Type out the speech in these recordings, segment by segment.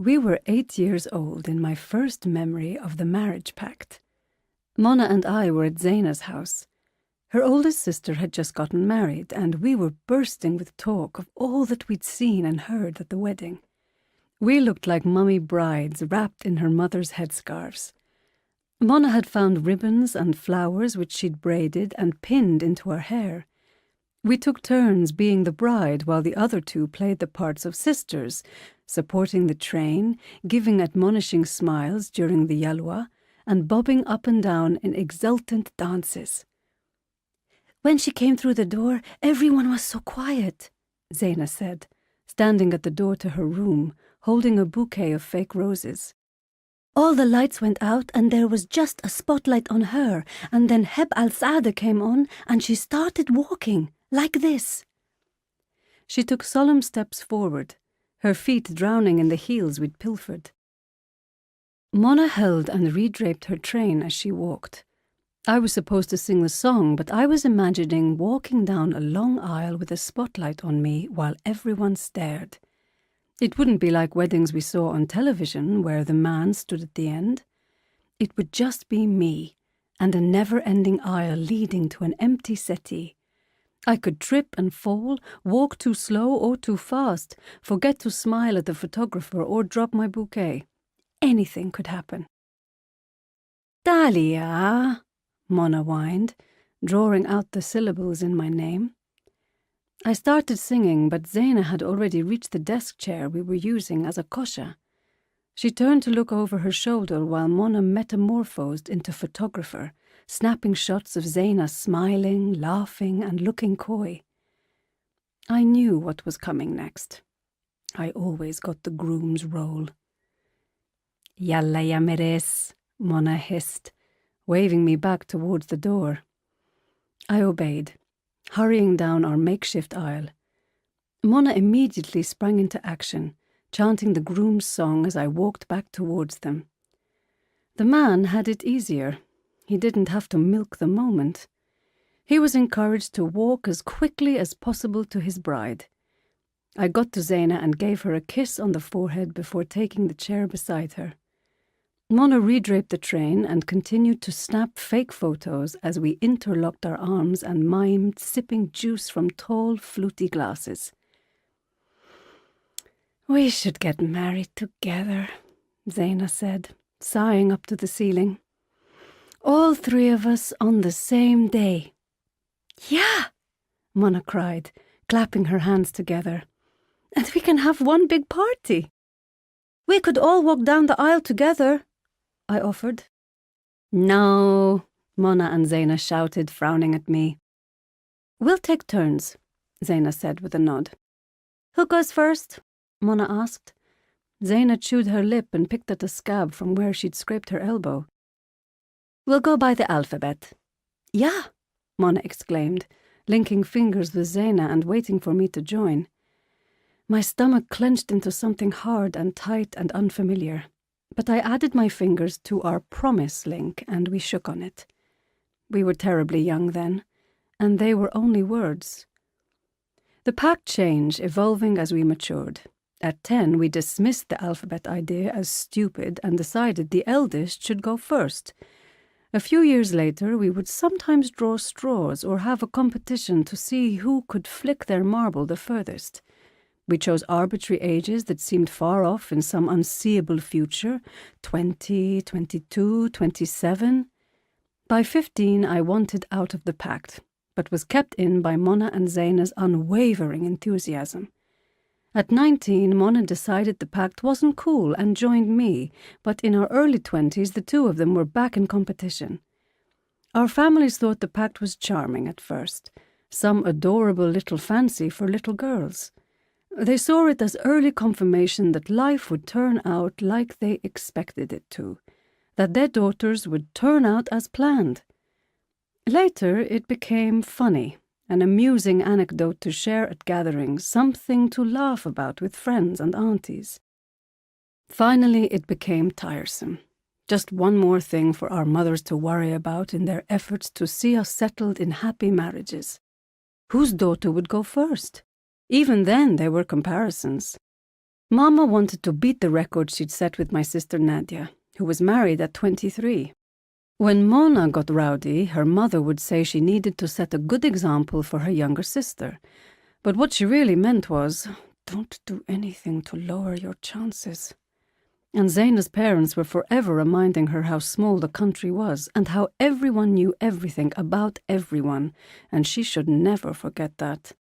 We were 8 years old in my first memory of the marriage pact. Mona and I were at Zaina's house. Her oldest sister had just gotten married, and we were bursting with talk of all that we'd seen and heard at the wedding. We looked like mummy brides wrapped in her mother's headscarves. Mona had found ribbons and flowers which she'd braided and pinned into her hair. We took turns being the bride while the other two played the parts of sisters, supporting the train, giving admonishing smiles during the yalwa, and bobbing up and down in exultant dances. "When she came through the door, everyone was so quiet," Zaina said, standing at the door to her room, holding a bouquet of fake roses. "All the lights went out and there was just a spotlight on her, and then Heb al-Saada came on and she started walking, like this." She took solemn steps forward, her feet drowning in the heels we'd pilfered. Mona held and redraped her train as she walked. I was supposed to sing the song, but I was imagining walking down a long aisle with a spotlight on me while everyone stared. It wouldn't be like weddings we saw on television where the man stood at the end. It would just be me and a never-ending aisle leading to an empty settee. I could trip and fall, walk too slow or too fast, forget to smile at the photographer or drop my bouquet. Anything could happen. "Dahlia," Mona whined, drawing out the syllables in my name. I started singing, but Zaina had already reached the desk chair we were using as a kosher. She turned to look over her shoulder while Mona metamorphosed into photographer, snapping shots of Zaina smiling, laughing, and looking coy. I knew what was coming next. I always got the groom's role. "Yalla ya meres," Mona hissed, waving me back towards the door. I obeyed, hurrying down our makeshift aisle. Mona immediately sprang into action, chanting the groom's song as I walked back towards them. The man had it easier. He didn't have to milk the moment. He was encouraged to walk as quickly as possible to his bride. I got to Zaina and gave her a kiss on the forehead before taking the chair beside her. Mona redraped the train and continued to snap fake photos as we interlocked our arms and mimed sipping juice from tall, fluty glasses. "We should get married together," Zaina said, sighing up to the ceiling. "All three of us on the same day." "Yeah!" Mona cried, clapping her hands together. "And we can have one big party." "We could all walk down the aisle together," I offered. "No," Mona and Zaina shouted, frowning at me. "We'll take turns," Zaina said with a nod. "Who goes first?" Mona asked. Zaina chewed her lip and picked at a scab from where she'd scraped her elbow. "We'll go by the alphabet." "Yeah," Mona exclaimed, linking fingers with Zaina and waiting for me to join. My stomach clenched into something hard and tight and unfamiliar. But I added my fingers to our promise link and we shook on it. We were terribly young then, and they were only words. The pact changed, evolving as we matured. At 10, we dismissed the alphabet idea as stupid and decided the eldest should go first. A few years later, we would sometimes draw straws or have a competition to see who could flick their marble the furthest. We chose arbitrary ages that seemed far off in some unseeable future, 20, 22, 27. By 15, I wanted out of the pact, but was kept in by Mona and Zaina's unwavering enthusiasm. At 19, Mona decided the pact wasn't cool and joined me, but in our early 20s, the two of them were back in competition. Our families thought the pact was charming at first, some adorable little fancy for little girls. They saw it as early confirmation that life would turn out like they expected it to, that their daughters would turn out as planned. Later, it became funny, an amusing anecdote to share at gatherings, something to laugh about with friends and aunties. Finally, it became tiresome. Just one more thing for our mothers to worry about in their efforts to see us settled in happy marriages. Whose daughter would go first? Even then, there were comparisons. Mama wanted to beat the record she'd set with my sister Nadia, who was married at 23. When Mona got rowdy, her mother would say she needed to set a good example for her younger sister. But what she really meant was, don't do anything to lower your chances. And Zaina's parents were forever reminding her how small the country was and how everyone knew everything about everyone, and she should never forget that.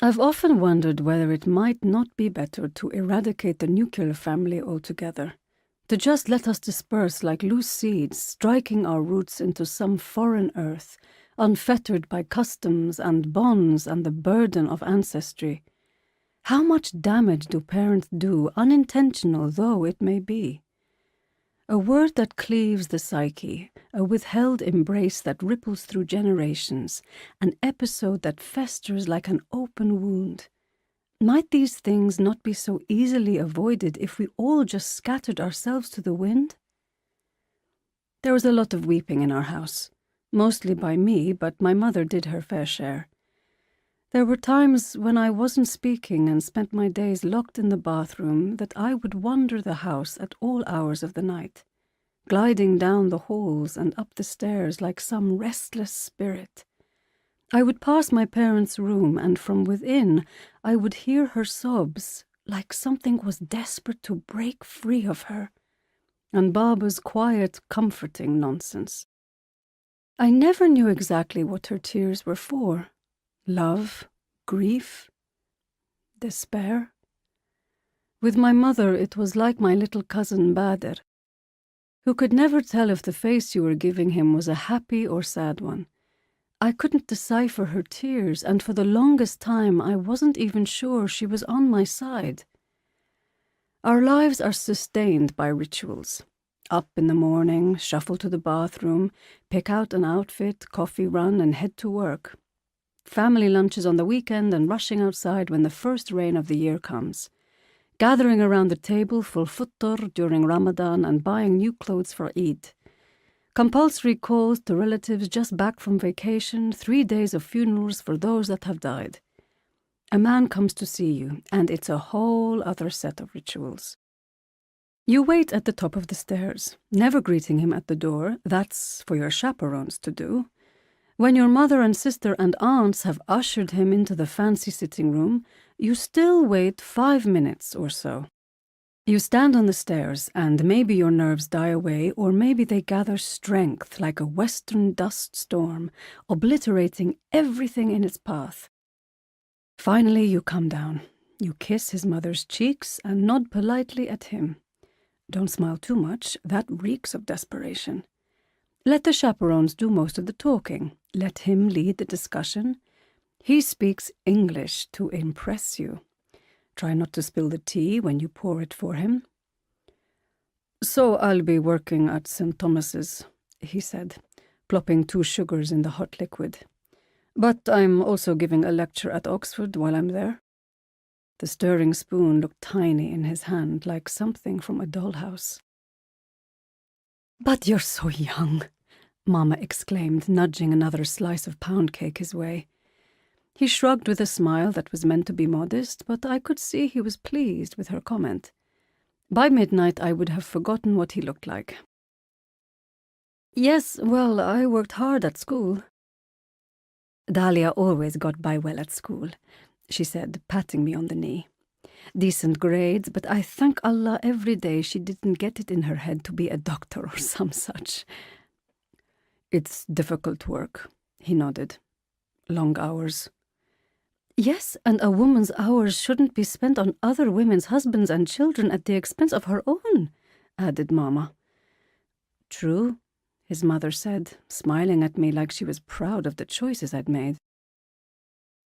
I've often wondered whether it might not be better to eradicate the nuclear family altogether, to just let us disperse like loose seeds, striking our roots into some foreign earth, unfettered by customs and bonds and the burden of ancestry. How much damage do parents do, unintentional though it may be? A word that cleaves the psyche, a withheld embrace that ripples through generations, an episode that festers like an open wound. Might these things not be so easily avoided if we all just scattered ourselves to the wind? There was a lot of weeping in our house, mostly by me, but my mother did her fair share. There were times when I wasn't speaking and spent my days locked in the bathroom that I would wander the house at all hours of the night, gliding down the halls and up the stairs like some restless spirit. I would pass my parents' room, and from within I would hear her sobs, like something was desperate to break free of her, and Baba's quiet, comforting nonsense. I never knew exactly what her tears were for. Love, grief, despair. With my mother it was like my little cousin Bader, who could never tell if the face you were giving him was a happy or sad one. I couldn't decipher her tears, and for the longest time I wasn't even sure she was on my side. Our lives are sustained by rituals. Up in the morning, shuffle to the bathroom, pick out an outfit, coffee run, and head to work. Family lunches on the weekend and rushing outside when the first rain of the year comes. Gathering around the table for futtur during Ramadan and buying new clothes for Eid. Compulsory calls to relatives just back from vacation, 3 days of funerals for those that have died. A man comes to see you, and it's a whole other set of rituals. You wait at the top of the stairs, never greeting him at the door. That's for your chaperones to do. When your mother and sister and aunts have ushered him into the fancy sitting room, you still wait 5 minutes or so. You stand on the stairs, and maybe your nerves die away, or maybe they gather strength like a western dust storm, obliterating everything in its path. Finally, you come down. You kiss his mother's cheeks and nod politely at him. Don't smile too much, that reeks of desperation. Let the chaperones do most of the talking. Let him lead the discussion. He speaks English to impress you. Try not to spill the tea when you pour it for him. So I'll be working at St. Thomas's, he said, plopping 2 sugars in the hot liquid. But I'm also giving a lecture at Oxford while I'm there. The stirring spoon looked tiny in his hand, like something from a dollhouse. But you're so young, Mama exclaimed, nudging another slice of pound cake his way. He shrugged with a smile that was meant to be modest, but I could see he was pleased with her comment. By midnight I would have forgotten what he looked like. Yes, well, I worked hard at school. Dahlia always got by well at school, she said, patting me on the knee. Decent grades, but I thank Allah every day she didn't get it in her head to be a doctor or some such. It's difficult work, he nodded. Long hours. Yes, and a woman's hours shouldn't be spent on other women's husbands and children at the expense of her own, added Mama. True, his mother said, smiling at me like she was proud of the choices I'd made.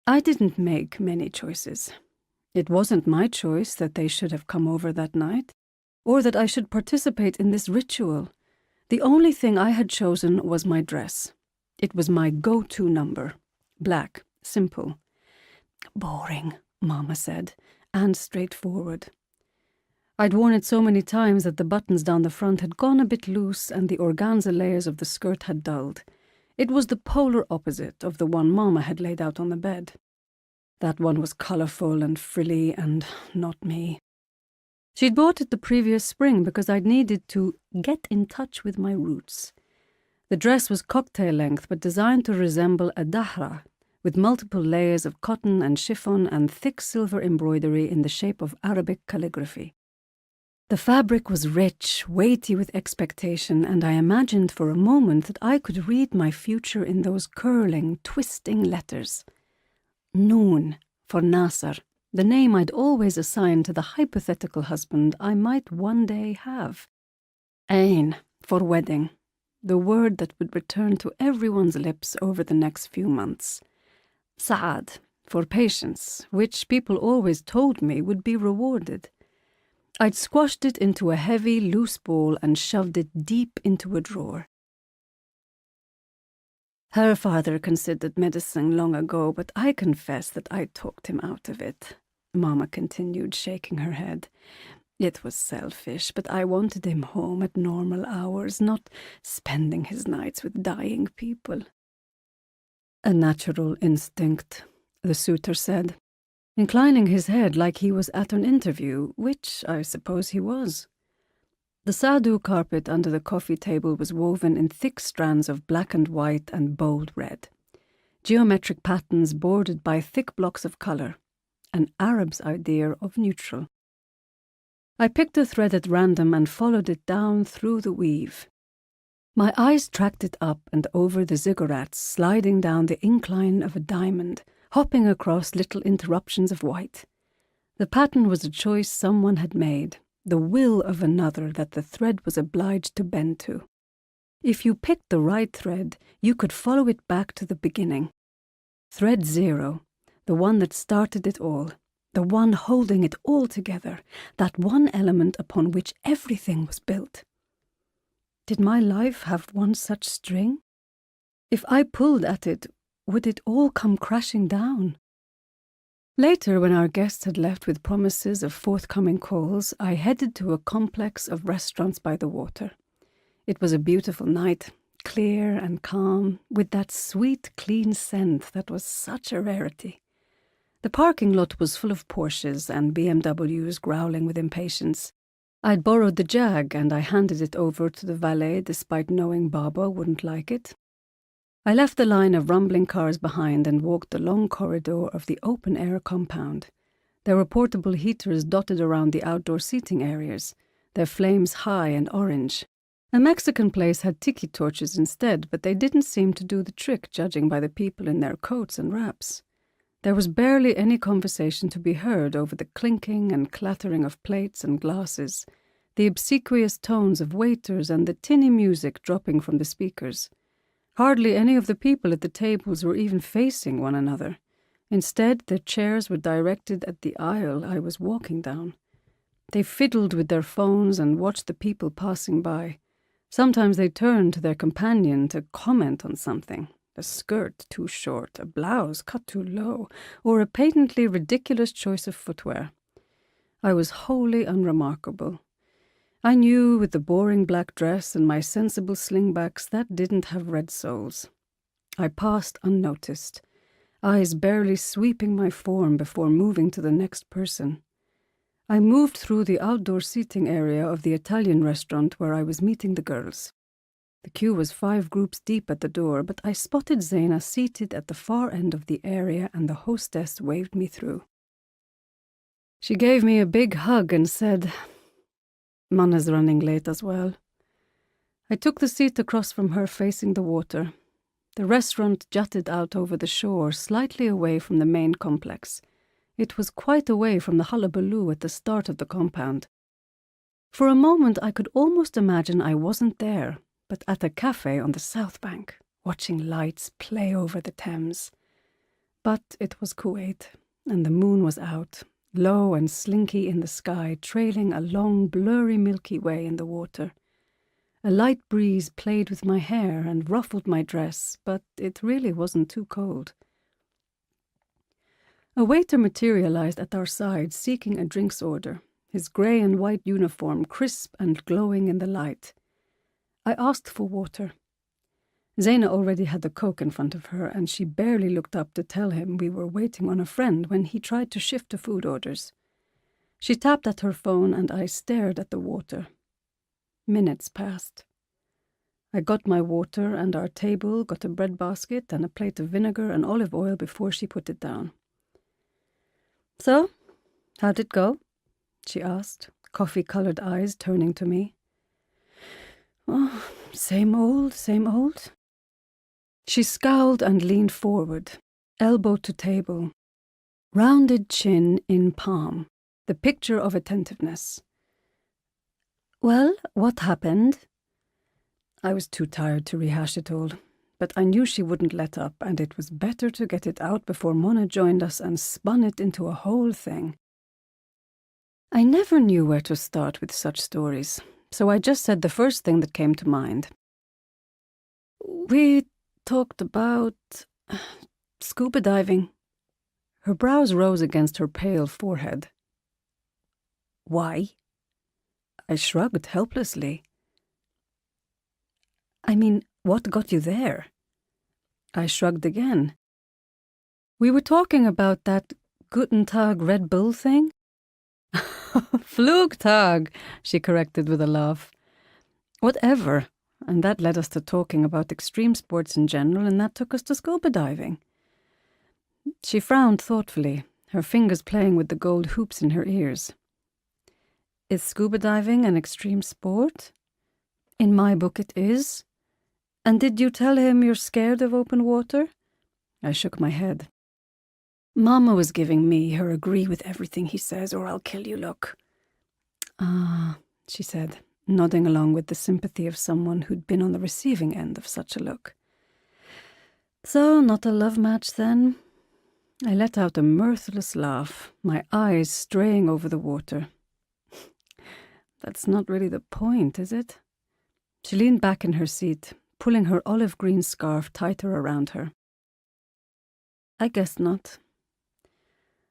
I didn't make many choices. It wasn't my choice that they should have come over that night, or that I should participate in this ritual. The only thing I had chosen was my dress. It was my go-to number. Black, simple. Boring, Mama said, and straightforward. I'd worn it so many times that the buttons down the front had gone a bit loose and the organza layers of the skirt had dulled. It was the polar opposite of the one Mama had laid out on the bed. That one was colourful and frilly and not me. She'd bought it the previous spring because I'd needed to get in touch with my roots. The dress was cocktail length but designed to resemble a dahra, with multiple layers of cotton and chiffon and thick silver embroidery in the shape of Arabic calligraphy. The fabric was rich, weighty with expectation, and I imagined for a moment that I could read my future in those curling, twisting letters. Noon, for Nasser, the name I'd always assigned to the hypothetical husband I might one day have. Ain, for wedding, the word that would return to everyone's lips over the next few months. Saad, for patience, which people always told me would be rewarded. I'd squashed it into a heavy, loose ball and shoved it deep into a drawer. Her father considered medicine long ago, but I confess that I talked him out of it, Mama continued, shaking her head. It was selfish, but I wanted him home at normal hours, not spending his nights with dying people. A natural instinct, the suitor said, inclining his head like he was at an interview, which I suppose he was. The Sadu carpet under the coffee table was woven in thick strands of black and white and bold red. Geometric patterns bordered by thick blocks of colour, an Arab's idea of neutral. I picked a thread at random and followed it down through the weave. My eyes tracked it up and over the ziggurats, sliding down the incline of a diamond, hopping across little interruptions of white. The pattern was a choice someone had made, the will of another that the thread was obliged to bend to. If you picked the right thread, you could follow it back to the beginning. Thread 0, the one that started it all, the one holding it all together, that one element upon which everything was built. Did my life have one such string? If I pulled at it, would it all come crashing down? Later, when our guests had left with promises of forthcoming calls, I headed to a complex of restaurants by the water. It was a beautiful night, clear and calm, with that sweet, clean scent that was such a rarity. The parking lot was full of Porsches and BMWs growling with impatience. I'd borrowed the Jag and I handed it over to the valet despite knowing Baba wouldn't like it. I left the line of rumbling cars behind and walked the long corridor of the open-air compound. There were portable heaters dotted around the outdoor seating areas, their flames high and orange. A Mexican place had tiki torches instead, but they didn't seem to do the trick judging by the people in their coats and wraps. There was barely any conversation to be heard over the clinking and clattering of plates and glasses, the obsequious tones of waiters and the tinny music dropping from the speakers. Hardly any of the people at the tables were even facing one another. Instead, their chairs were directed at the aisle I was walking down. They fiddled with their phones and watched the people passing by. Sometimes they turned to their companion to comment on something. A skirt too short, a blouse cut too low, or a patently ridiculous choice of footwear. I was wholly unremarkable. I knew with the boring black dress and my sensible slingbacks that didn't have red soles. I passed unnoticed, eyes barely sweeping my form before moving to the next person. I moved through the outdoor seating area of the Italian restaurant where I was meeting the girls. The queue was 5 groups deep at the door, but I spotted Zaina seated at the far end of the area and the hostess waved me through. She gave me a big hug and said, "Manna's running late as well." I took the seat across from her facing the water. The restaurant jutted out over the shore, slightly away from the main complex. It was quite away from the hullabaloo at the start of the compound. For a moment I could almost imagine I wasn't there, but at a cafe on the south bank, watching lights play over the Thames. But it was Kuwait, and the moon was out, low and slinky in the sky, trailing a long, blurry Milky Way in the water. A light breeze played with my hair and ruffled my dress, but it really wasn't too cold. A waiter materialized at our side, seeking a drinks order, his grey and white uniform crisp and glowing in the light. I asked for water. Zaina already had the Coke in front of her, and she barely looked up to tell him we were waiting on a friend when he tried to shift to food orders. She tapped at her phone, and I stared at the water. Minutes passed. I got my water, and our table got a bread basket and a plate of vinegar and olive oil before she put it down. "So, how'd it go?" she asked, coffee-colored eyes turning to me. "Oh, same old, same old." She scowled and leaned forward, elbow to table, rounded chin in palm, the picture of attentiveness. "Well, what happened?" I was too tired to rehash it all, but I knew she wouldn't let up, and it was better to get it out before Mona joined us and spun it into a whole thing. I never knew where to start with such stories, so I just said the first thing that came to mind. "We talked about scuba diving." Her brows rose against her pale forehead. "Why?" I shrugged helplessly. "I mean, what got you there?" I shrugged again. "We were talking about that Guten Tag Red Bull thing." "Flugtag," she corrected with a laugh. "Whatever. And that led us to talking about extreme sports in general, and that took us to scuba diving." She frowned thoughtfully, her fingers playing with the gold hoops in her ears. "Is scuba diving an extreme sport?" "In my book it is." "And did you tell him you're scared of open water?" I shook my head. "Mama was giving me her agree with everything he says or I'll kill you look." "Ah," she said, nodding along with the sympathy of someone who'd been on the receiving end of such a look. "So, not a love match then?" I let out a mirthless laugh, my eyes straying over the water. "That's not really the point, is it?" She leaned back in her seat, pulling her olive green scarf tighter around her. "I guess not."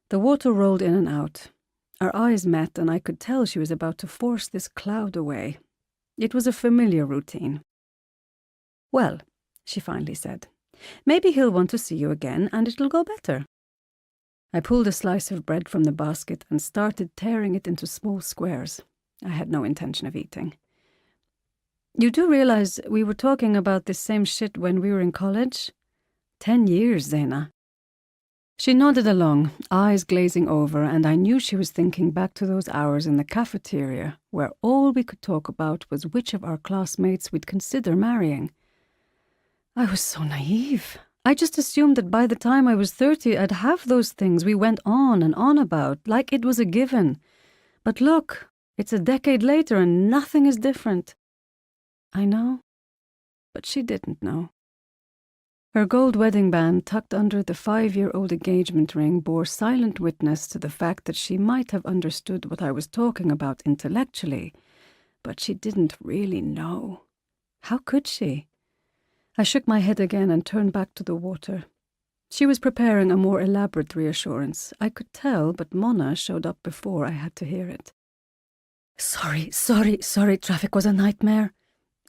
The water rolled in and out. Our eyes met, and I could tell she was about to force this cloud away. It was a familiar routine. "Well," she finally said, "maybe he'll want to see you again, and it'll go better." I pulled a slice of bread from the basket and started tearing it into small squares. I had no intention of eating. "You do realize we were talking about this same shit when we were in college? 10 years, Zaina." She nodded along, eyes glazing over, and I knew she was thinking back to those hours in the cafeteria, where all we could talk about was which of our classmates we'd consider marrying. I was so naive. I just assumed that by the time I was 30, I'd have those things we went on and on about, like it was a given. But look, it's a decade later and nothing is different. I know, but she didn't know. Her gold wedding band tucked under the 5-year-old engagement ring bore silent witness to the fact that she might have understood what I was talking about intellectually, but she didn't really know. How could she? I shook my head again and turned back to the water. She was preparing a more elaborate reassurance. I could tell, but Mona showed up before I had to hear it. Sorry, traffic was a nightmare,"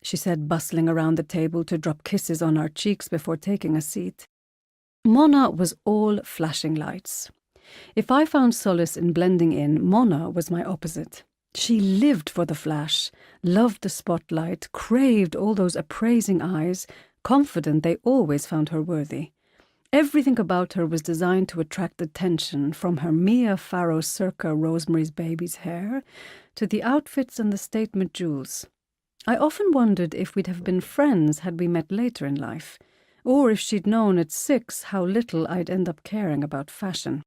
she said, bustling around the table to drop kisses on our cheeks before taking a seat. Mona was all flashing lights. If I found solace in blending in, Mona was my opposite. She lived for the flash, loved the spotlight, craved all those appraising eyes, confident they always found her worthy. Everything about her was designed to attract attention, from her Mia Farrow circa Rosemary's Baby's hair to the outfits and the statement jewels. I often wondered if we'd have been friends had we met later in life, or if she'd known at 6 how little I'd end up caring about fashion.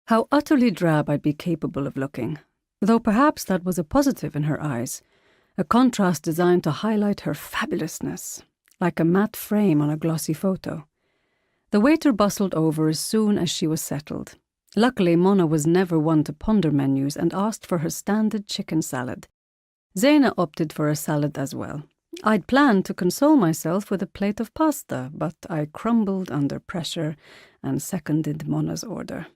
How utterly drab I'd be capable of looking, though perhaps that was a positive in her eyes, a contrast designed to highlight her fabulousness, like a matte frame on a glossy photo. The waiter bustled over as soon as she was settled. Luckily, Mona was never one to ponder menus and asked for her standard chicken salad. Zaina opted for a salad as well. I'd planned to console myself with a plate of pasta, but I crumbled under pressure and seconded Mona's order.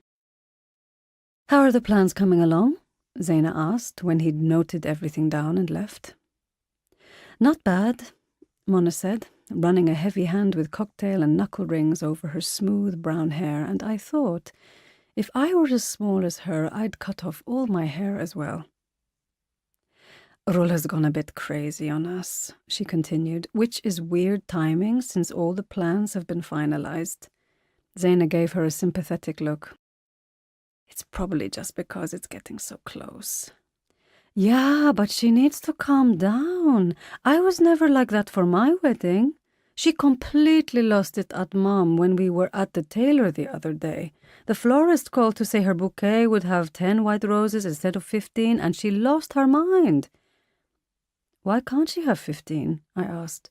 "How are the plans coming along?" Zaina asked when he'd noted everything down and left. "Not bad," Mona said, running a heavy hand with cocktail and knuckle rings over her smooth brown hair, and I thought, if I were as small as her, I'd cut off all my hair as well. Rula's gone a bit crazy on us, she continued, which is weird timing since all the plans have been finalized. Zaina gave her a sympathetic look. It's probably just because it's getting so close. Yeah, but she needs to calm down. I was never like that for my wedding. She completely lost it at Mom when we were at the tailor the other day. The florist called to say her bouquet would have 10 white roses instead of 15, and she lost her mind. Why can't she have 15? I asked.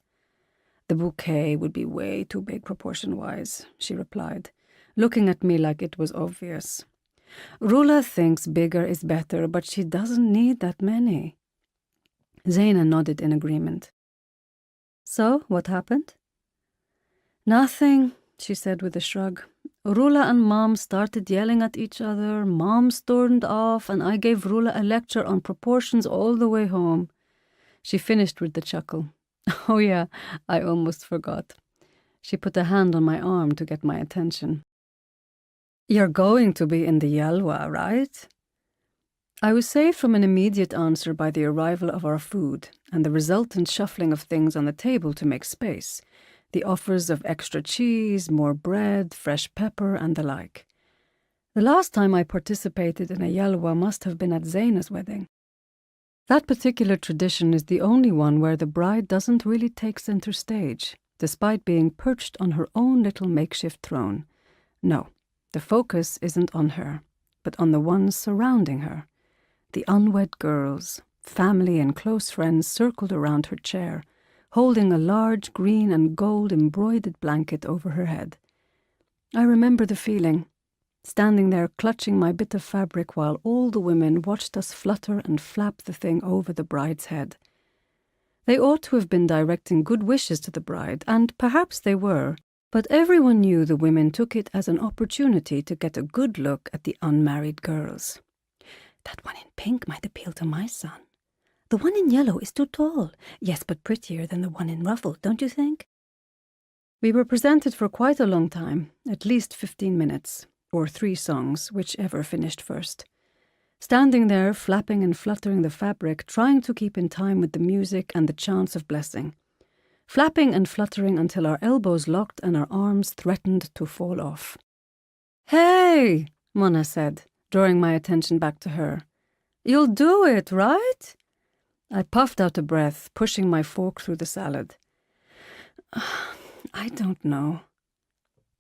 The bouquet would be way too big proportion-wise, she replied, looking at me like it was obvious. Rula thinks bigger is better, but she doesn't need that many. Zaina nodded in agreement. So, what happened? Nothing, she said with a shrug. Rula and Mom started yelling at each other, Mom stormed off, and I gave Rula a lecture on proportions all the way home. She finished with a chuckle. Oh yeah, I almost forgot. She put a hand on my arm to get my attention. You're going to be in the Yalwa, right? I was saved from an immediate answer by the arrival of our food and the resultant shuffling of things on the table to make space, the offers of extra cheese, more bread, fresh pepper, and the like. The last time I participated in a Yalwa must have been at Zaina's wedding. That particular tradition is the only one where the bride doesn't really take center stage, despite being perched on her own little makeshift throne. No, the focus isn't on her, but on the ones surrounding her. The unwed girls, family and close friends circled around her chair, holding a large green and gold embroidered blanket over her head. I remember the feeling, standing there clutching my bit of fabric while all the women watched us flutter and flap the thing over the bride's head. They ought to have been directing good wishes to the bride, and perhaps they were, but everyone knew the women took it as an opportunity to get a good look at the unmarried girls. That one in pink might appeal to my son. The one in yellow is too tall. Yes, but prettier than the one in ruffle, don't you think? We were presented for quite a long time, at least 15 minutes. Or 3 songs, whichever finished first. Standing there, flapping and fluttering the fabric, trying to keep in time with the music and the chants of blessing. Flapping and fluttering until our elbows locked and our arms threatened to fall off. Hey, Mona said, drawing my attention back to her. You'll do it, right? I puffed out a breath, pushing my fork through the salad. I don't know.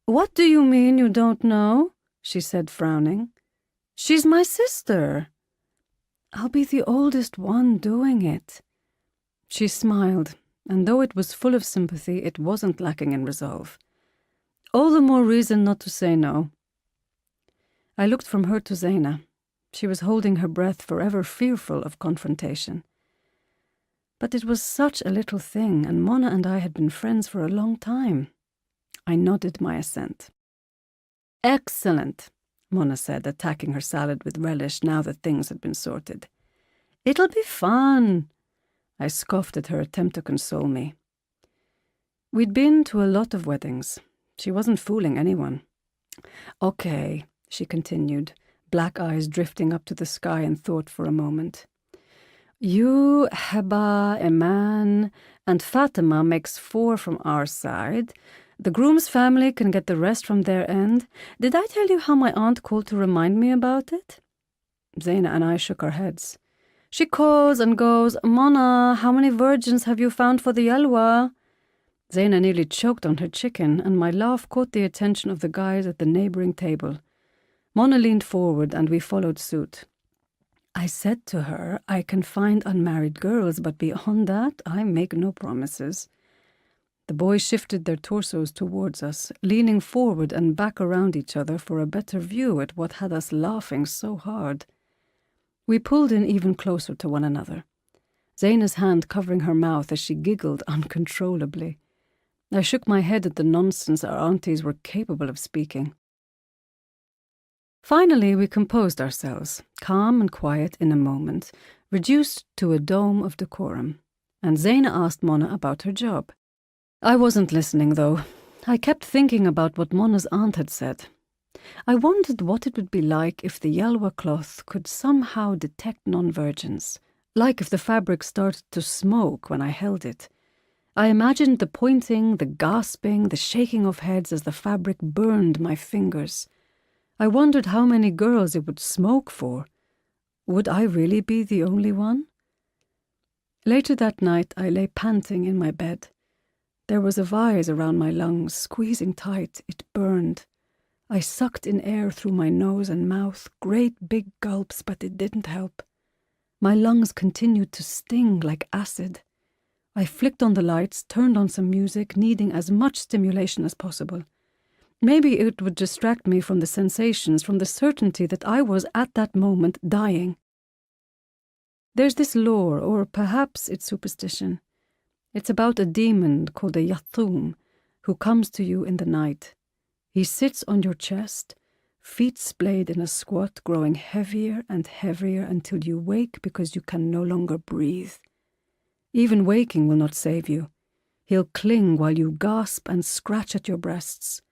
What do you mean you don't know? She said, frowning. She's my sister. I'll be the oldest one doing it. She smiled, and though it was full of sympathy, it wasn't lacking in resolve. All the more reason not to say no. I looked from her to Zaina. She was holding her breath, forever fearful of confrontation. But it was such a little thing, and Mona and I had been friends for a long time. I nodded my assent. Excellent, Mona said, attacking her salad with relish now that things had been sorted. It'll be fun. I scoffed at her attempt to console me. We'd been to a lot of weddings. She wasn't fooling anyone. Okay, she continued, black eyes drifting up to the sky in thought for a moment. You, Heba, Eman, and Fatima makes 4 from our side. The groom's family can get the rest from their end. Did I tell you how my aunt called to remind me about it? Zaina and I shook our heads. She calls and goes, Mona, how many virgins have you found for the Yalwa? Zaina nearly choked on her chicken, and my laugh caught the attention of the guys at the neighboring table. Mona leaned forward, and we followed suit. I said to her, I can find unmarried girls, but beyond that, I make no promises. The boys shifted their torsos towards us, leaning forward and back around each other for a better view at what had us laughing so hard. We pulled in even closer to one another, Zaina's hand covering her mouth as she giggled uncontrollably. I shook my head at the nonsense our aunties were capable of speaking. Finally, we composed ourselves, calm and quiet in a moment, reduced to a dome of decorum, and Zaina asked Mona about her job. I wasn't listening, though. I kept thinking about what Mona's aunt had said. I wondered what it would be like if the Yalwa cloth could somehow detect non-virgins, like if the fabric started to smoke when I held it. I imagined the pointing, the gasping, the shaking of heads as the fabric burned my fingers. I wondered how many girls it would smoke for. Would I really be the only one? Later that night, I lay panting in my bed. There was a vise around my lungs, squeezing tight. It burned. I sucked in air through my nose and mouth, great big gulps, but it didn't help. My lungs continued to sting like acid. I flicked on the lights, turned on some music, needing as much stimulation as possible. Maybe it would distract me from the sensations, from the certainty that I was at that moment dying. There's this lore, or perhaps it's superstition. It's about a demon called a Yathum who comes to you in the night. He sits on your chest, feet splayed in a squat, growing heavier and heavier until you wake because you can no longer breathe. Even waking will not save you. He'll cling while you gasp and scratch at your breasts.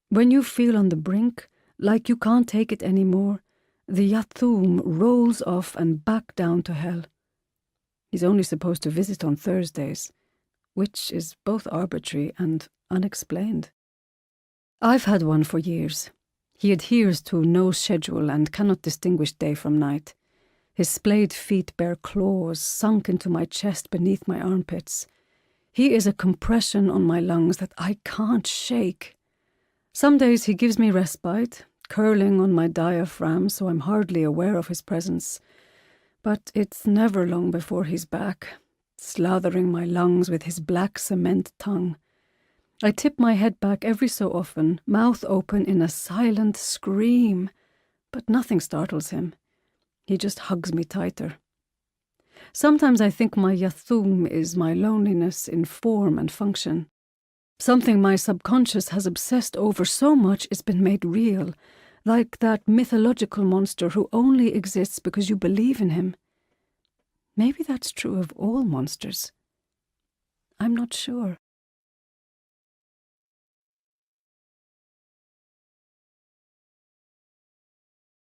When you feel on the brink, like you can't take it anymore, the Yathum rolls off and back down to hell. He's only supposed to visit on Thursdays, which is both arbitrary and unexplained. I've had one for years. He adheres to no schedule and cannot distinguish day from night. His splayed feet bear claws sunk into my chest beneath my armpits. He is a compression on my lungs that I can't shake. Some days he gives me respite, curling on my diaphragm so I'm hardly aware of his presence. But it's never long before he's back, slathering my lungs with his black cement tongue. I tip my head back every so often, mouth open in a silent scream, but nothing startles him. He just hugs me tighter. Sometimes I think my Yathum is my loneliness in form and function. Something my subconscious has obsessed over so much it's been made real, like that mythological monster who only exists because you believe in him. Maybe that's true of all monsters. I'm not sure.